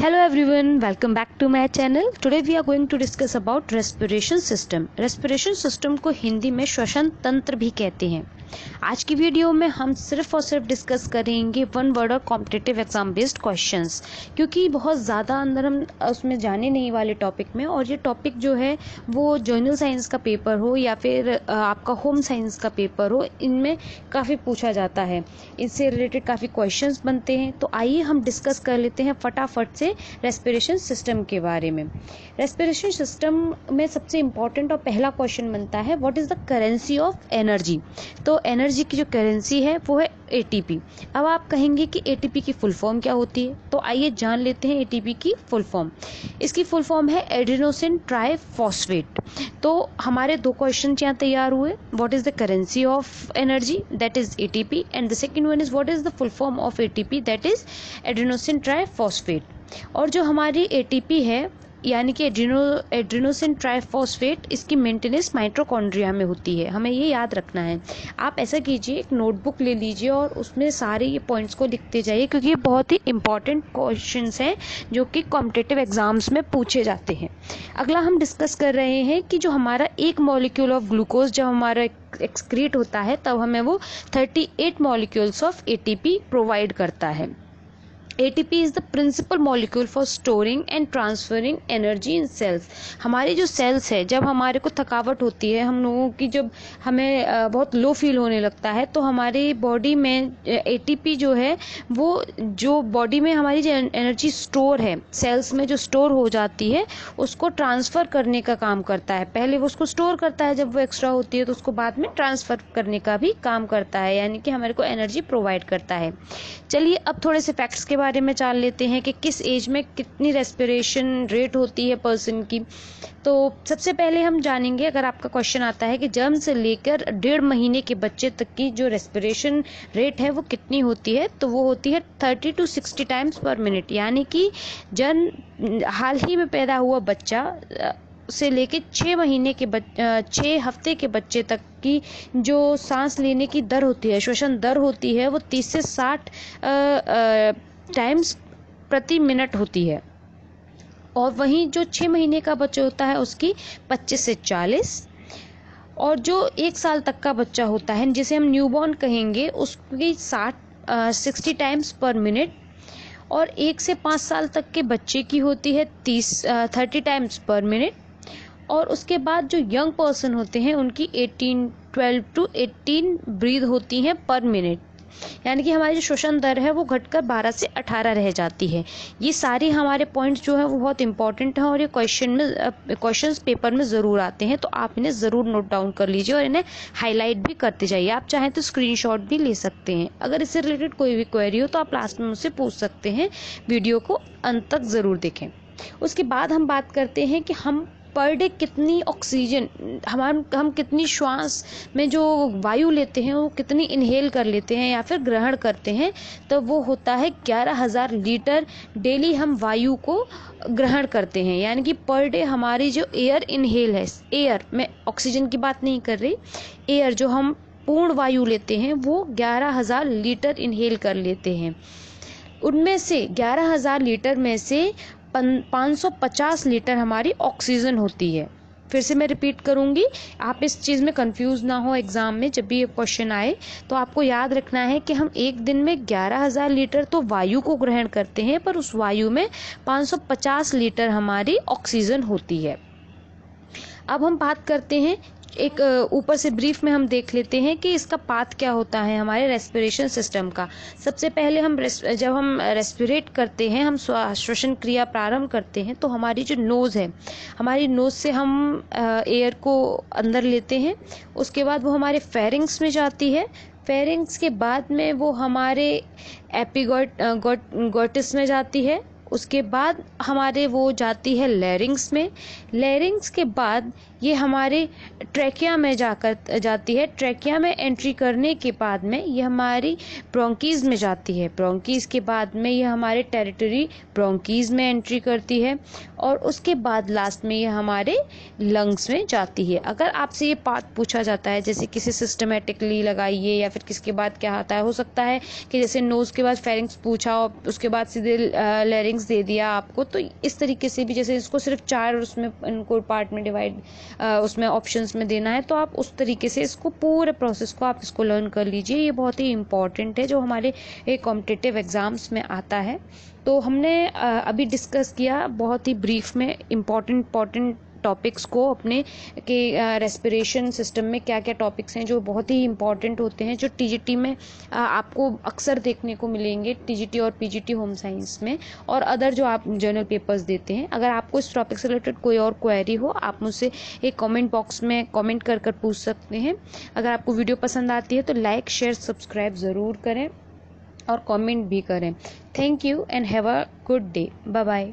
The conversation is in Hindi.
Hello everyone, welcome back to my channel. Today we are going to discuss about respiration system. Respiration system को हिंदी में श्वसन तंत्र भी कहते हैं. आज की वीडियो में हम सिर्फ और सिर्फ डिस्कस करेंगे वन वर्ड और कॉम्पिटिटिव एग्जाम बेस्ड क्वेश्चंस, क्योंकि बहुत ज़्यादा अंदर हम उसमें जाने नहीं वाले टॉपिक में. और ये टॉपिक जो है वो जर्नल साइंस का पेपर हो या फिर आपका होम साइंस का पेपर हो, इनमें काफ़ी पूछा जाता है. इससे रिलेटेड काफ़ी क्वेश्चंस बनते हैं. तो आइए हम डिस्कस कर लेते हैं फटाफट से रेस्पिरेशन सिस्टम के बारे में. रेस्पिरेशन सिस्टम में सबसे इम्पॉर्टेंट और पहला क्वेश्चन बनता है, what is the currency of energy. तो एनर्जी की जो करेंसी है वो है एटीपी. अब आप कहेंगे कि एटीपी की फुल फॉर्म क्या होती है, तो आइए जान लेते हैं एटीपी की फुल फॉर्म. इसकी फुल फॉर्म है एडेनोसिन ट्राइफॉस्फेट. तो हमारे दो क्वेश्चन यहाँ तैयार हुए, what is the currency of energy, that is ATP, and the second one is what is the full form of ATP, that is adenosine triphosphate. और जो हमारी एटीपी है यानी कि एड्रेनोसिन ट्राइफॉस्फेट, इसकी मेंटेनेंस माइटोकॉन्ड्रिया में होती है. हमें ये याद रखना है. आप ऐसा कीजिए, एक नोटबुक ले लीजिए और उसमें सारे ये पॉइंट्स को लिखते जाइए, क्योंकि ये बहुत ही इंपॉर्टेंट क्वेश्चंस हैं जो कि कॉम्पिटिटिव एग्जाम्स में पूछे जाते हैं. अगला हम डिस्कस कर रहे हैं कि जो हमारा एक मॉलिक्यूल ऑफ ग्लूकोज जब हमारा एक्सक्रीट होता है तब हमें वो 38 मॉलिक्यूल्स ऑफ एटीपी प्रोवाइड करता है. ATP is the principal molecule for storing and transferring energy in cells. हमारी जो सेल्स है, जब हमारे को थकावट होती है, हम लोगों की जब हमें बहुत लो फील होने लगता है, तो हमारी बॉडी में ATP जो है वो जो बॉडी में हमारी जो एनर्जी स्टोर है सेल्स में जो स्टोर हो जाती है उसको ट्रांसफ़र करने का काम करता है. पहले वो उसको स्टोर करता है, जब वो एक्स्ट्रा होती है तो उसको बाद में ट्रांसफ़र करने का भी काम करता है, यानी कि हमारे को एनर्जी प्रोवाइड करता है. चलिए अब थोड़े से फैक्ट्स के बारे में जान लेते हैं कि किस एज में कितनी रेस्पिरेशन रेट होती है पर्सन की. तो सबसे पहले हम जानेंगे, अगर आपका क्वेश्चन आता है कि जन्म से लेकर 1.5 महीने के बच्चे तक की जो रेस्पिरेशन रेट है वो कितनी होती है, तो वो होती है 30 to 60 टाइम्स पर मिनट. यानी कि हाल ही में पैदा हुआ बच्चा से लेके 6 हफ्ते के बच्चे तक की जो सांस लेने की दर होती है, श्वसन दर होती है, वो 30 से 60 टाइम्स प्रति मिनट होती है. और वहीं जो 6 महीने का बच्चा होता है उसकी 25 से 40, और जो 1 साल तक का बच्चा होता है जिसे हम न्यूबॉर्न कहेंगे उसकी 60 टाइम्स पर मिनट. और 1 से 5 साल तक के बच्चे की होती है 30 टाइम्स पर मिनट. और उसके बाद जो यंग पर्सन होते हैं उनकी 12 to 18 ब्रीथ होती हैं पर मिनट. यानी कि हमारी जो श्वसन दर है वो घटकर 12 से 18 रह जाती है. ये सारे हमारे पॉइंट्स जो हैं वो बहुत इंपॉर्टेंट हैं और ये क्वेश्चंस पेपर में ज़रूर आते हैं, तो आप इन्हें ज़रूर नोट डाउन कर लीजिए और इन्हें हाईलाइट भी करते जाइए. आप चाहें तो स्क्रीनशॉट भी ले सकते हैं. अगर इससे रिलेटेड कोई भी क्वेरी हो तो आप लास्ट में मुझसे पूछ सकते हैं. वीडियो को अंत तक ज़रूर देखें. उसके बाद हम बात करते हैं कि हम पर डे कितनी ऑक्सीजन हम कितनी श्वास में जो वायु लेते हैं वो कितनी इनहेल कर लेते हैं या फिर ग्रहण करते हैं. तो वो होता है 11,000 लीटर डेली हम वायु को ग्रहण करते हैं. यानी कि पर डे हमारी जो एयर इनहेल है, एयर में ऑक्सीजन की बात नहीं कर रही, एयर जो हम पूर्ण वायु लेते हैं वो 11,000 लीटर इनहेल कर लेते हैं. उनमें से 11,000 लीटर में से 550 लीटर हमारी ऑक्सीजन होती है. फिर से मैं रिपीट करूंगी, आप इस चीज़ में कंफ्यूज ना हो. एग्जाम में जब भी ये क्वेश्चन आए तो आपको याद रखना है कि हम एक दिन में 11,000 लीटर तो वायु को ग्रहण करते हैं, पर उस वायु में 550 लीटर हमारी ऑक्सीजन होती है. अब हम बात करते हैं, एक ऊपर से ब्रीफ में हम देख लेते हैं कि इसका पाथ क्या होता है हमारे रेस्पिरेशन सिस्टम का. सबसे पहले जब हम रेस्पिरेट करते हैं, हम श्वसन क्रिया प्रारंभ करते हैं, तो हमारी जो नोज़ है, हमारी नोज़ से हम एयर को अंदर लेते हैं. उसके बाद वो हमारे फेरिंग्स में जाती है. फेरिंग्स के बाद में वो हमारे एपिग्लॉटिस में जाती है. उसके बाद हमारे वो जाती है लैरिंग्स में. लैरिंग्स के बाद ये हमारे ट्रैकिया में जाती है. ट्रैकिया में एंट्री करने के बाद में ये हमारी ब्रोंकीज में जाती है. ब्रोंकीज के बाद में ये हमारे टेरिटरी ब्रोंकीज में एंट्री करती है. और उसके बाद लास्ट में ये हमारे लंग्स में जाती है. अगर आपसे ये पार्ट पूछा जाता है, जैसे किसी सिस्टमेटिकली लगाइए या फिर किसके बाद क्या आता है, हो सकता है कि जैसे नोज़ के बाद फेरिंग्स पूछा और उसके बाद सीधे लैरिंग्स टॉपिक्स दे दिया आपको, तो इस तरीके से भी जैसे इसको सिर्फ 4 उसमें इनको पार्ट में डिवाइड उसमें ऑप्शंस में देना है, तो आप उस तरीके से इसको पूरे प्रोसेस को आप इसको लर्न कर लीजिए। ये बहुत ही इंपॉर्टेंट है जो हमारे कॉम्पिटिटिव एग्जाम्स में आता है। तो हमने अभी डिस्कस किया बहुत ही ब्रीफ में इम्पॉर्टेंट टॉपिक्स को अपने के रेस्पिरेशन सिस्टम में क्या क्या टॉपिक्स हैं जो बहुत ही इंपॉर्टेंट होते हैं, जो टीजीटी में आपको अक्सर देखने को मिलेंगे, टीजीटी और पीजीटी होम साइंस में और अदर जो आप जर्नल पेपर्स देते हैं। अगर आपको इस टॉपिक से रिलेटेड कोई और क्वेरी हो, आप मुझसे एक कमेंट बॉक्स में कमेंट कर पूछ सकते हैं। अगर आपको वीडियो पसंद आती है तो लाइक शेयर सब्सक्राइब ज़रूर करें और कमेंट भी करें। Thank you and have a good day. Bye bye.